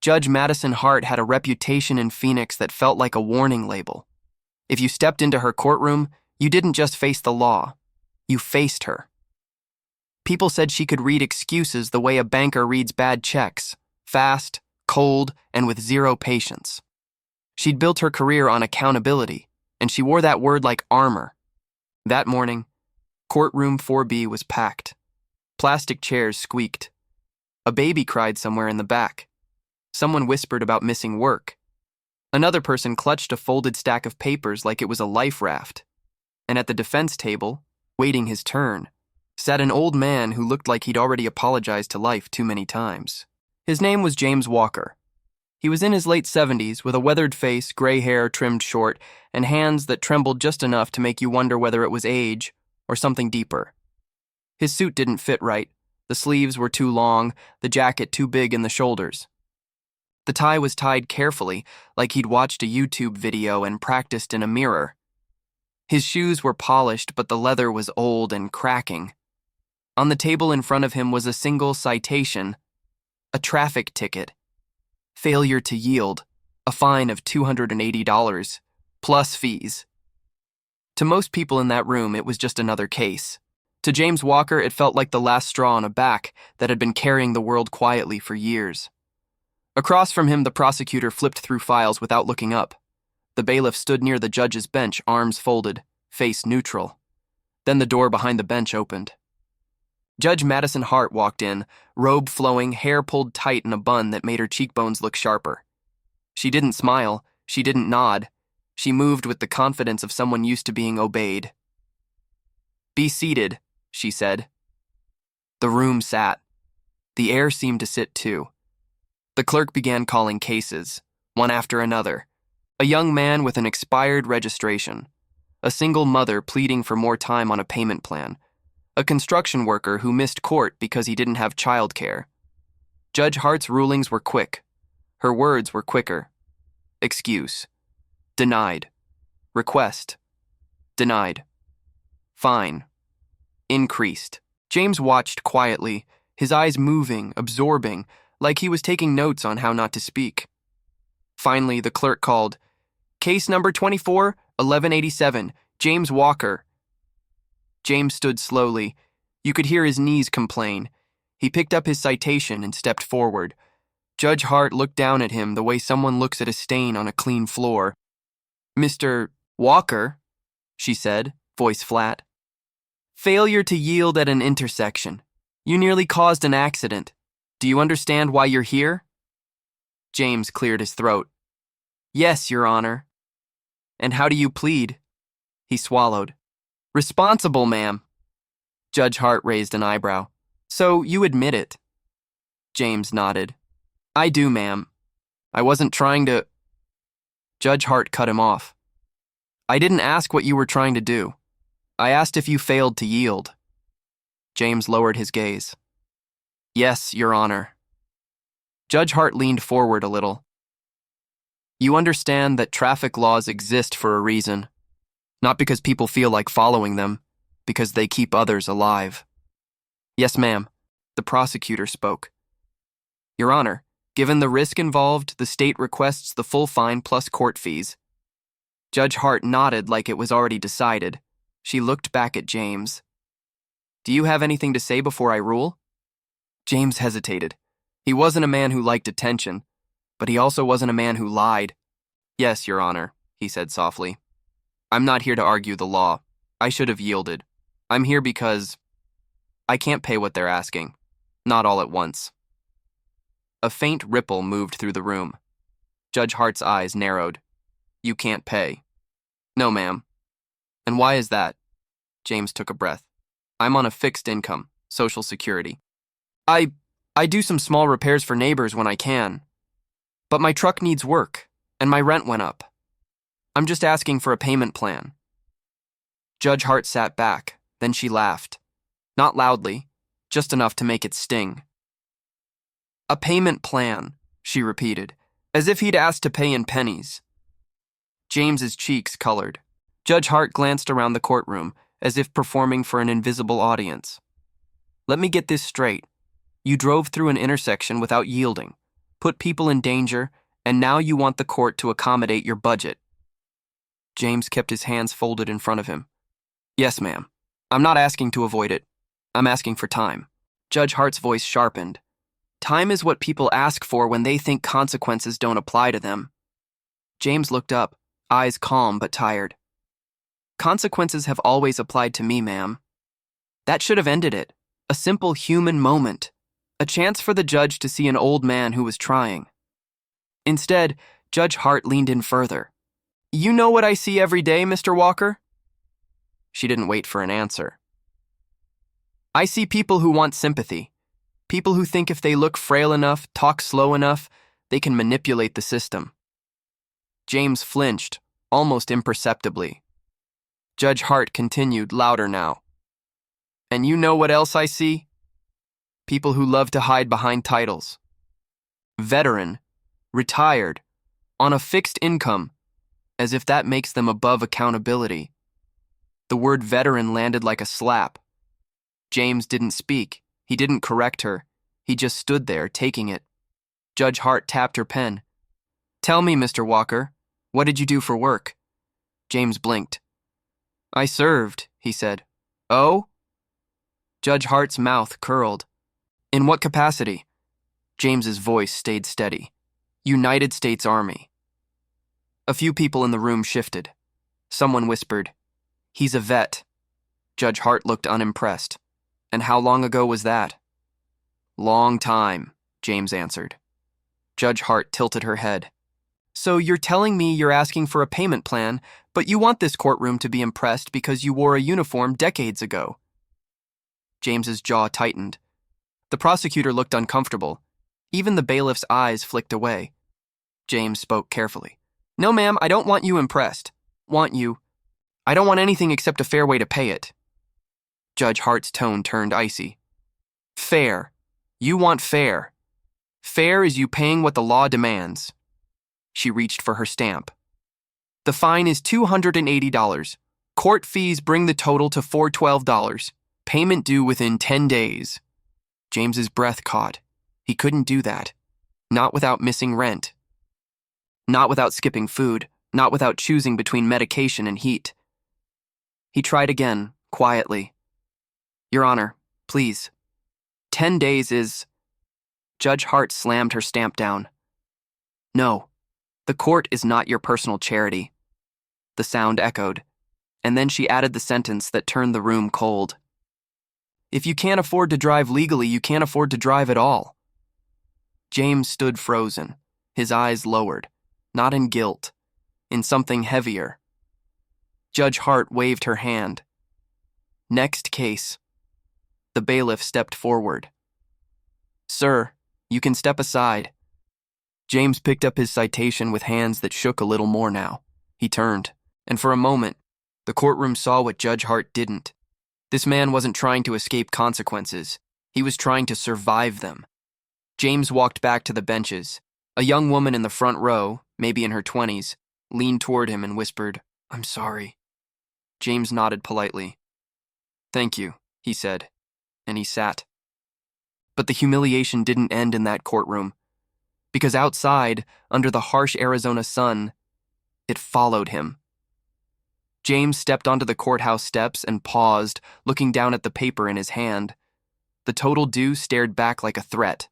Judge Madison Hart had a reputation in Phoenix that felt like a warning label. If you stepped into her courtroom, you didn't just face the law, you faced her. People said she could read excuses the way a banker reads bad checks, fast, cold, and with zero patience. She'd built her career on accountability, and she wore that word like armor. That morning, courtroom 4B was packed. Plastic chairs squeaked. A baby cried somewhere in the back. Someone whispered about missing work. Another person clutched a folded stack of papers like it was a life raft. And at the defense table, waiting his turn, sat an old man who looked like he'd already apologized to life too many times. His name was James Walker. He was in his late 70s with a weathered face, gray hair trimmed short, and hands that trembled just enough to make you wonder whether it was age or something deeper. His suit didn't fit right. The sleeves were too long, the jacket too big in the shoulders. The tie was tied carefully, like he'd watched a YouTube video and practiced in a mirror. His shoes were polished, but the leather was old and cracking. On the table in front of him was a single citation, a traffic ticket. Failure to yield, a fine of $280, plus fees. To most people in that room, it was just another case. To James Walker, it felt like the last straw on a back that had been carrying the world quietly for years. Across from him, the prosecutor flipped through files without looking up. The bailiff stood near the judge's bench, arms folded, face neutral. Then the door behind the bench opened. Judge Madison Hart walked in, robe flowing, hair pulled tight in a bun that made her cheekbones look sharper. She didn't smile, she didn't nod. She moved with the confidence of someone used to being obeyed. "Be seated," she said. The room sat. The air seemed to sit too. The clerk began calling cases, one after another. A young man with an expired registration. A single mother pleading for more time on a payment plan. A construction worker who missed court because he didn't have childcare. Judge Hart's rulings were quick. Her words were quicker. Excuse. Denied. Request. Denied. Fine. Increased. James watched quietly, his eyes moving, absorbing, like he was taking notes on how not to speak. Finally, the clerk called, "Case number 24, 1187, James Walker." James stood slowly. You could hear his knees complain. He picked up his citation and stepped forward. Judge Hart looked down at him the way someone looks at a stain on a clean floor. "Mr. Walker," she said, voice flat. "Failure to yield at an intersection. You nearly caused an accident. Do you understand why you're here?" James cleared his throat. "Yes, Your Honor." "And how do you plead?" He swallowed. "Responsible, ma'am." Judge Hart raised an eyebrow. "So you admit it?" James nodded. "I do, ma'am. I wasn't trying to—" Judge Hart cut him off. "I didn't ask what you were trying to do. I asked if you failed to yield." James lowered his gaze. "Yes, Your Honor." Judge Hart leaned forward a little. "You understand that traffic laws exist for a reason. Not because people feel like following them, because they keep others alive." "Yes, ma'am," the prosecutor spoke. "Your Honor, given the risk involved, the state requests the full fine plus court fees." Judge Hart nodded like it was already decided. She looked back at James. "Do you have anything to say before I rule?" James hesitated. He wasn't a man who liked attention, but he also wasn't a man who lied. "Yes, Your Honor," he said softly. "I'm not here to argue the law. I should have yielded. I'm here because I can't pay what they're asking. Not all at once." A faint ripple moved through the room. Judge Hart's eyes narrowed. "You can't pay." "No, ma'am." "And why is that?" James took a breath. "I'm on a fixed income, Social Security. I do some small repairs for neighbors when I can. But my truck needs work, and my rent went up. I'm just asking for a payment plan." Judge Hart sat back, then she laughed. Not loudly, just enough to make it sting. "A payment plan," she repeated, as if he'd asked to pay in pennies. James's cheeks colored. Judge Hart glanced around the courtroom, as if performing for an invisible audience. "Let me get this straight. You drove through an intersection without yielding. put people in danger, and now you want the court to accommodate your budget. James kept his hands folded in front of him. Yes, ma'am. I'm not asking to avoid it. I'm asking for time. Judge Hart's voice sharpened. Time is what people ask for when they think consequences don't apply to them. James looked up, eyes calm but tired. Consequences have always applied to me, ma'am. That should have ended it. A simple human moment. A chance for the judge to see an old man who was trying. Instead, Judge Hart leaned in further. You know what I see every day, Mr. Walker? She didn't wait for an answer. I see people who want sympathy. People who think if they look frail enough, talk slow enough, they can manipulate the system. James flinched, almost imperceptibly. Judge Hart continued, louder now. And you know what else I see? People who love to hide behind titles. Veteran, retired, on a fixed income, as if that makes them above accountability. The word veteran landed like a slap. James didn't speak. He didn't correct her. He just stood there, taking it. Judge Hart tapped her pen. Tell me, Mr. Walker, what did you do for work? James blinked. I served, he said. Oh? Judge Hart's mouth curled. In what capacity? James's voice stayed steady. United States Army. A few people in the room shifted. Someone whispered, He's a vet. Judge Hart looked unimpressed. And how long ago was that? Long time, James answered. Judge Hart tilted her head. So you're telling me you're asking for a payment plan, but you want this courtroom to be impressed because you wore a uniform decades ago. James's jaw tightened. The prosecutor looked uncomfortable. Even the bailiff's eyes flicked away. James spoke carefully. No, ma'am, I don't want you impressed. I don't want anything except a fair way to pay it. Judge Hart's tone turned icy. Fair. You want fair. Fair is you paying what the law demands. She reached for her stamp. The fine is $280. Court fees bring the total to $412. Payment due within 10 days. James's breath caught. He couldn't do that. Not without missing rent. Not without skipping food. Not without choosing between medication and heat. He tried again, quietly. Your Honor, please. 10 days is... Judge Hart slammed her stamp down. No, the court is not your personal charity. The sound echoed, and then she added the sentence that turned the room cold. If you can't afford to drive legally, you can't afford to drive at all. James stood frozen, his eyes lowered, not in guilt, in something heavier. Judge Hart waved her hand. Next case. The bailiff stepped forward. Sir, you can step aside. James picked up his citation with hands that shook a little more now. He turned, and for a moment, the courtroom saw what Judge Hart didn't. This man wasn't trying to escape consequences. He was trying to survive them. James walked back to the benches. A young woman in the front row, maybe in her 20s, leaned toward him and whispered, I'm sorry. James nodded politely. Thank you, he said, and he sat. But the humiliation didn't end in that courtroom, because outside, under the harsh Arizona sun, it followed him. James stepped onto the courthouse steps and paused, looking down at the paper in his hand. The total due stared back like a threat.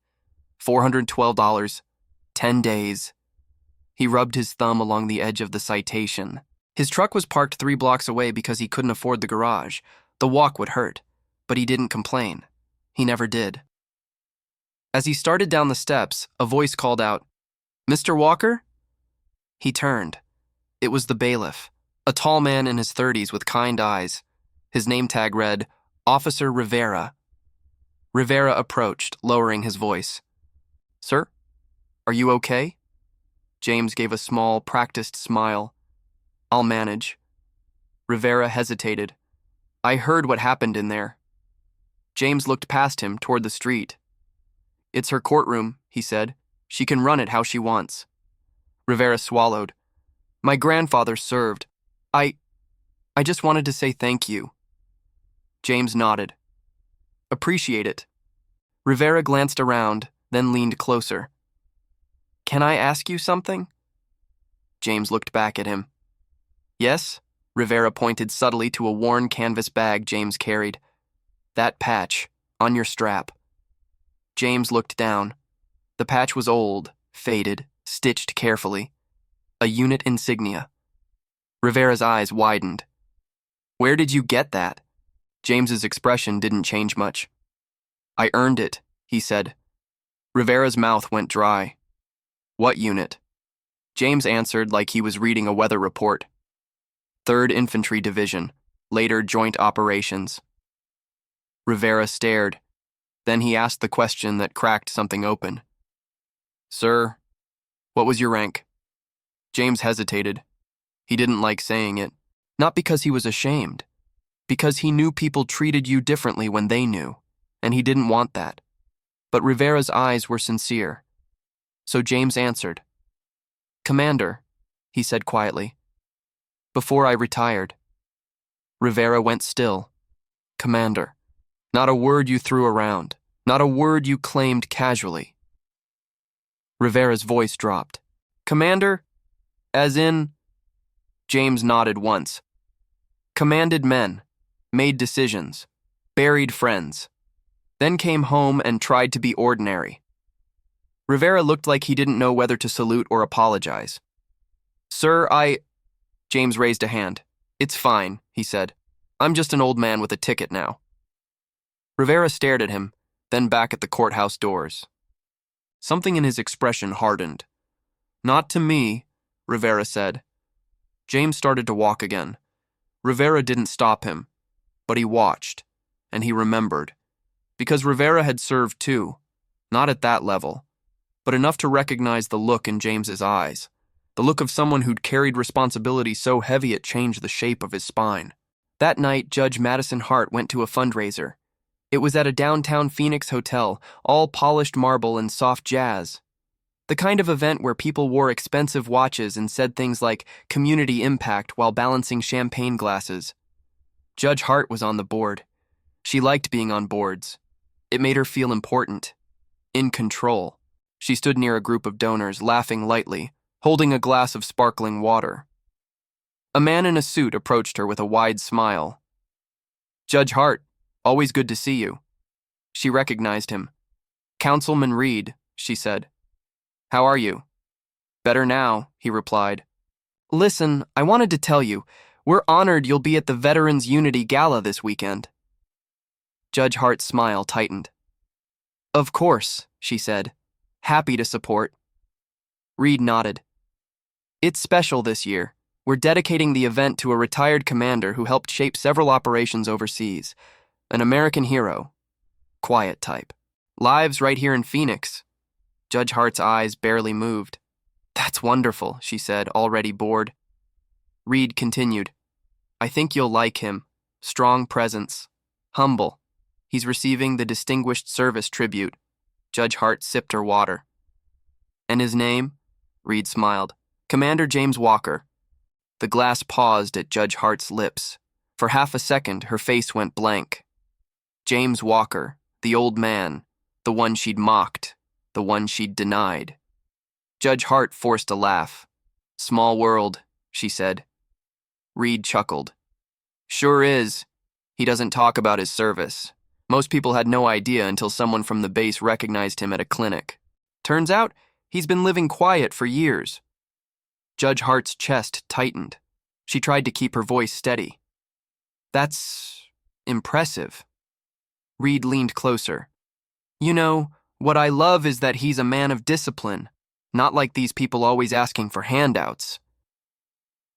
$412, 10 days. He rubbed his thumb along the edge of the citation. His truck was parked 3 blocks away because he couldn't afford the garage. The walk would hurt, but he didn't complain. He never did. As he started down the steps, a voice called out, Mr. Walker? He turned. It was the bailiff, a tall man in his 30s with kind eyes. His name tag read, Officer Rivera. Rivera approached, lowering his voice. Sir, are you okay? James gave a small, practiced smile. I'll manage. Rivera hesitated. I heard what happened in there. James looked past him toward the street. It's her courtroom, he said. She can run it how she wants. Rivera swallowed. My grandfather served. I just wanted to say thank you. James nodded. Appreciate it. Rivera glanced around, then leaned closer. Can I ask you something? James looked back at him. Yes? Rivera pointed subtly to a worn canvas bag James carried. That patch, on your strap. James looked down. The patch was old, faded, stitched carefully. A unit insignia. Rivera's eyes widened. Where did you get that? James's expression didn't change much. I earned it, he said. Rivera's mouth went dry. What unit? James answered like he was reading a weather report. 3rd Infantry Division, later Joint Operations. Rivera stared. Then he asked the question that cracked something open. Sir, what was your rank? James hesitated. He didn't like saying it, not because he was ashamed, because he knew people treated you differently when they knew, and he didn't want that. But Rivera's eyes were sincere. So James answered. Commander, he said quietly. Before I retired. Rivera went still. Commander. Not a word you threw around, not a word you claimed casually. Rivera's voice dropped. Commander? As in? James nodded once. Commanded men, made decisions, buried friends, then came home and tried to be ordinary. Rivera looked like he didn't know whether to salute or apologize. Sir, James raised a hand. It's fine, he said. I'm just an old man with a ticket now. Rivera stared at him, then back at the courthouse doors. Something in his expression hardened. Not to me, Rivera said. James started to walk again. Rivera didn't stop him, but he watched, and he remembered. Because Rivera had served too, not at that level, but enough to recognize the look in James's eyes, the look of someone who'd carried responsibility so heavy it changed the shape of his spine. That night, Judge Madison Hart went to a fundraiser. It was at a downtown Phoenix hotel, all polished marble and soft jazz. The kind of event where people wore expensive watches and said things like community impact while balancing champagne glasses. Judge Hart was on the board. She liked being on boards. It made her feel important, in control. She stood near a group of donors, laughing lightly, holding a glass of sparkling water. A man in a suit approached her with a wide smile. Judge Hart, always good to see you. She recognized him. Councilman Reed, she said. How are you? Better now, he replied. Listen, I wanted to tell you, we're honored you'll be at the Veterans Unity Gala this weekend. Judge Hart's smile tightened. Of course, she said. Happy to support. Reed nodded. It's special this year. We're dedicating the event to a retired commander who helped shape several operations overseas. An American hero. Quiet type. Lives right here in Phoenix. Judge Hart's eyes barely moved. That's wonderful, she said, already bored. Reed continued. I think you'll like him. Strong presence. Humble. He's receiving the Distinguished Service Tribute. Judge Hart sipped her water. And his name? Reed smiled. Commander James Walker. The glass paused at Judge Hart's lips. For half a second, her face went blank. James Walker, the old man, the one she'd mocked, the one she'd denied. Judge Hart forced a laugh. Small world, she said. Reed chuckled. Sure is. He doesn't talk about his service. Most people had no idea until someone from the base recognized him at a clinic. Turns out, he's been living quiet for years. Judge Hart's chest tightened. She tried to keep her voice steady. That's impressive. Reed leaned closer. You know, what I love is that he's a man of discipline, not like these people always asking for handouts.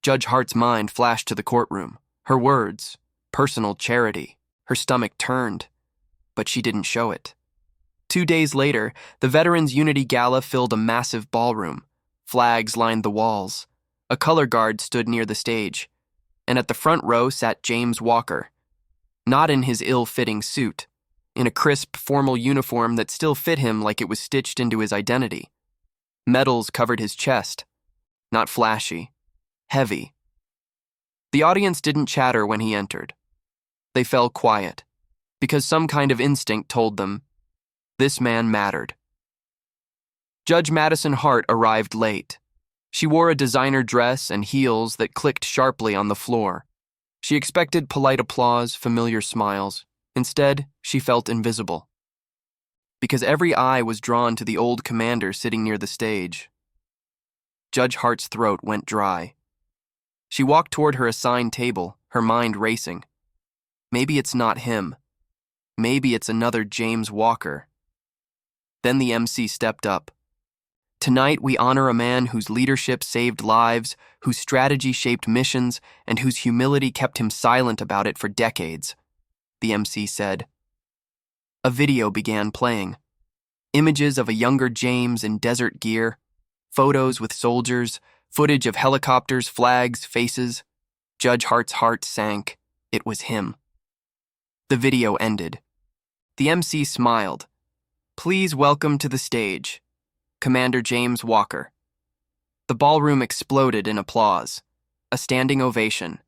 Judge Hart's mind flashed to the courtroom. Her words, personal charity. Her stomach turned, but she didn't show it. 2 days later, the Veterans Unity Gala filled a massive ballroom. Flags lined the walls. A color guard stood near the stage, and at the front row sat James Walker. Not in his ill-fitting suit, in a crisp, formal uniform that still fit him like it was stitched into his identity. Medals covered his chest. Not flashy. Heavy. The audience didn't chatter when he entered. They fell quiet, because some kind of instinct told them, this man mattered. Judge Madison Hart arrived late. She wore a designer dress and heels that clicked sharply on the floor. She expected polite applause, familiar smiles. Instead, she felt invisible. Because every eye was drawn to the old commander sitting near the stage. Judge Hart's throat went dry. She walked toward her assigned table, her mind racing. Maybe it's not him. Maybe it's another James Walker. Then the MC stepped up. Tonight we honor a man whose leadership saved lives, whose strategy shaped missions, and whose humility kept him silent about it for decades, the MC said. A video began playing. Images of a younger James in desert gear, photos with soldiers, footage of helicopters, flags, faces. Judge Hart's heart sank. It was him. The video ended. The MC smiled. Please welcome to the stage, Commander James Walker. The ballroom exploded in applause. A standing ovation.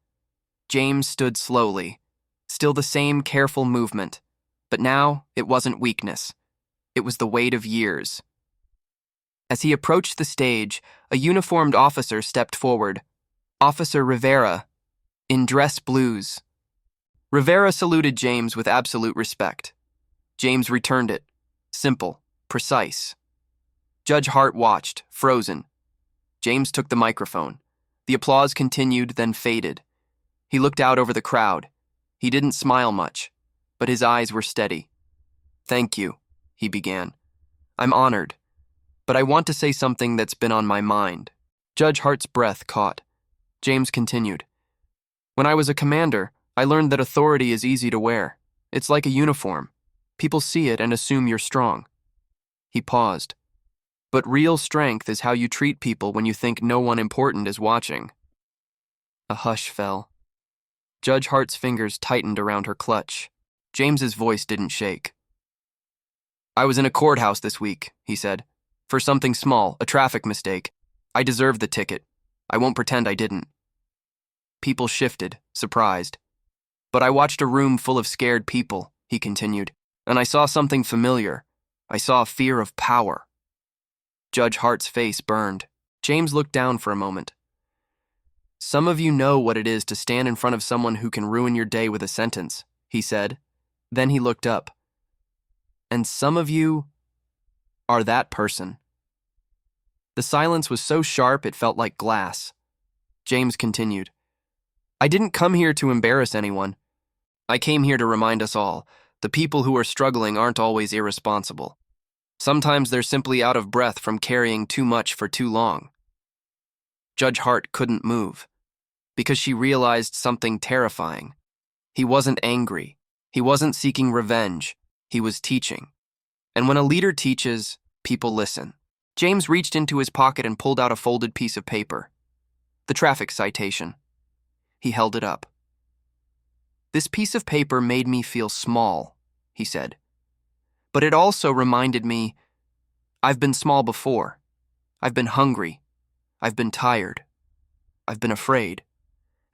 James stood slowly, still the same careful movement, but now it wasn't weakness. It was the weight of years. As he approached the stage, a uniformed officer stepped forward. Officer Rivera, in dress blues. Rivera saluted James with absolute respect. James returned it, simple, precise. Judge Hart watched, frozen. James took the microphone. The applause continued, then faded. He looked out over the crowd. He didn't smile much, but his eyes were steady. Thank you, he began. I'm honored, but I want to say something that's been on my mind. Judge Hart's breath caught. James continued. When I was a commander, I learned that authority is easy to wear. It's like a uniform. People see it and assume you're strong. He paused. But real strength is how you treat people when you think no one important is watching. A hush fell. Judge Hart's fingers tightened around her clutch. James's voice didn't shake. I was in a courthouse this week, he said. For something small, a traffic mistake. I deserved the ticket. I won't pretend I didn't. People shifted, surprised. But I watched a room full of scared people, he continued, and I saw something familiar. I saw a fear of power. Judge Hart's face burned. James looked down for a moment. Some of you know what it is to stand in front of someone who can ruin your day with a sentence, he said. Then he looked up. And some of you are that person. The silence was so sharp it felt like glass. James continued. I didn't come here to embarrass anyone. I came here to remind us all, the people who are struggling aren't always irresponsible. Sometimes they're simply out of breath from carrying too much for too long. Judge Hart couldn't move, because she realized something terrifying. He wasn't angry. He wasn't seeking revenge. He was teaching. And when a leader teaches, people listen. James reached into his pocket and pulled out a folded piece of paper. The traffic citation. He held it up. This piece of paper made me feel small, he said. But it also reminded me, I've been small before. I've been hungry. I've been tired. I've been afraid.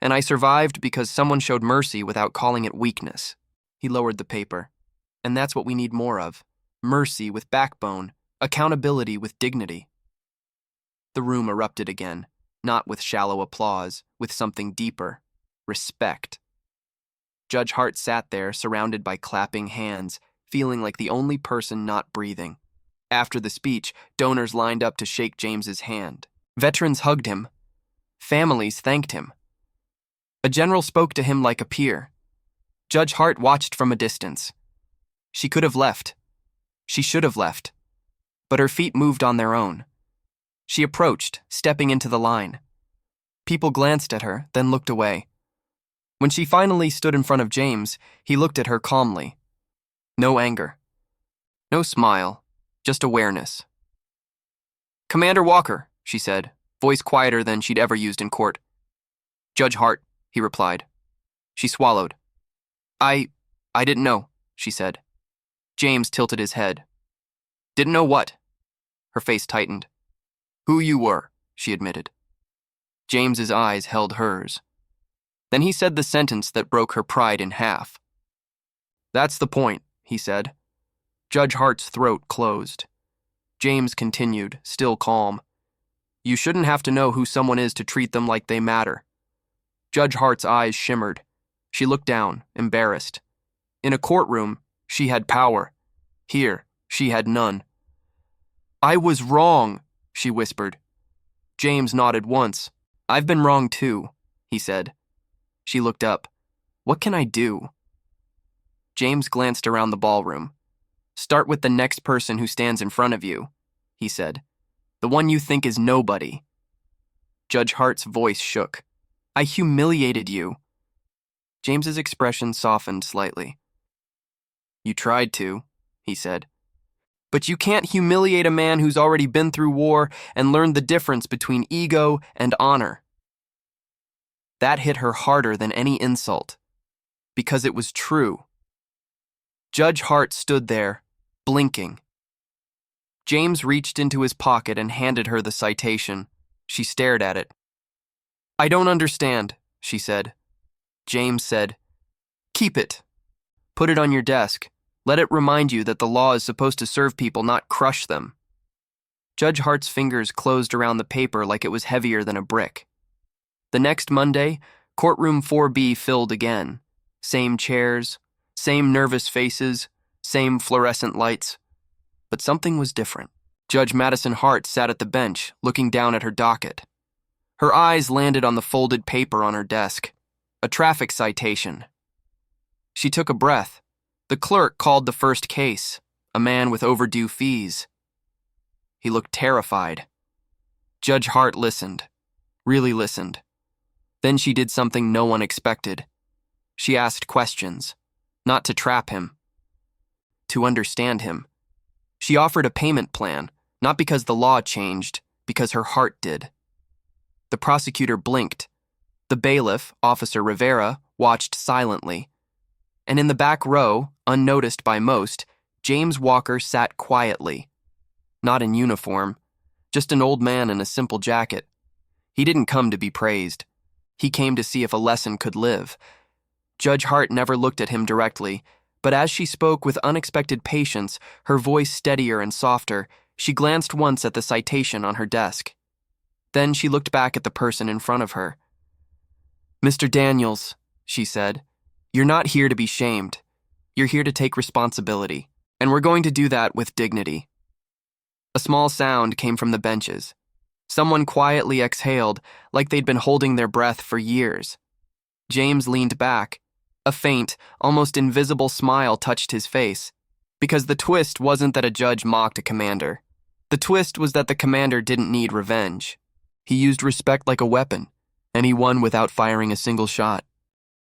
And I survived because someone showed mercy without calling it weakness. He lowered the paper. And that's what we need more of. Mercy with backbone, accountability with dignity. The room erupted again, not with shallow applause, with something deeper, respect. Judge Hart sat there, surrounded by clapping hands, feeling like the only person not breathing. After the speech, donors lined up to shake James's hand. Veterans hugged him. Families thanked him. A general spoke to him like a peer. Judge Hart watched from a distance. She could have left. She should have left. But her feet moved on their own. She approached, stepping into the line. People glanced at her, then looked away. When she finally stood in front of James, he looked at her calmly. No anger. No smile, just awareness. Commander Walker, she said, voice quieter than she'd ever used in court. Judge Hart, he replied. She swallowed. I didn't know, she said. James tilted his head. Didn't know what? Her face tightened. Who you were, she admitted. James's eyes held hers. Then he said the sentence that broke her pride in half. That's the point, he said. Judge Hart's throat closed. James continued, still calm. You shouldn't have to know who someone is to treat them like they matter. Judge Hart's eyes shimmered. She looked down, embarrassed. In a courtroom, she had power. Here, she had none. I was wrong, she whispered. James nodded once. I've been wrong too, he said. She looked up. What can I do? James glanced around the ballroom. Start with the next person who stands in front of you, he said. The one you think is nobody. Judge Hart's voice shook. I humiliated you. James's expression softened slightly. You tried to, he said. But you can't humiliate a man who's already been through war and learned the difference between ego and honor. That hit her harder than any insult, because it was true. Judge Hart stood there, blinking. James reached into his pocket and handed her the citation. She stared at it. I don't understand, she said. James said, Keep it. Put it on your desk. Let it remind you that the law is supposed to serve people, not crush them. Judge Hart's fingers closed around the paper like it was heavier than a brick. The next Monday, courtroom 4B filled again. Same chairs, same nervous faces, same fluorescent lights. But something was different. Judge Madison Hart sat at the bench, looking down at her docket. Her eyes landed on the folded paper on her desk. A traffic citation. She took a breath. The clerk called the first case, a man with overdue fees. He looked terrified. Judge Hart listened, really listened. Then she did something no one expected. She asked questions, not to trap him, to understand him. She offered a payment plan, not because the law changed, because her heart did. The prosecutor blinked. The bailiff, Officer Rivera, watched silently. And in the back row, unnoticed by most, James Walker sat quietly. Not in uniform, just an old man in a simple jacket. He didn't come to be praised. He came to see if a lesson could live. Judge Hart never looked at him directly, but as she spoke with unexpected patience, her voice steadier and softer, she glanced once at the citation on her desk. Then she looked back at the person in front of her. Mr. Daniels, she said, you're not here to be shamed. You're here to take responsibility, and we're going to do that with dignity. A small sound came from the benches. Someone quietly exhaled, like they'd been holding their breath for years. James leaned back. A faint, almost invisible smile touched his face, because the twist wasn't that a judge mocked a commander. The twist was that the commander didn't need revenge. He used respect like a weapon, and he won without firing a single shot.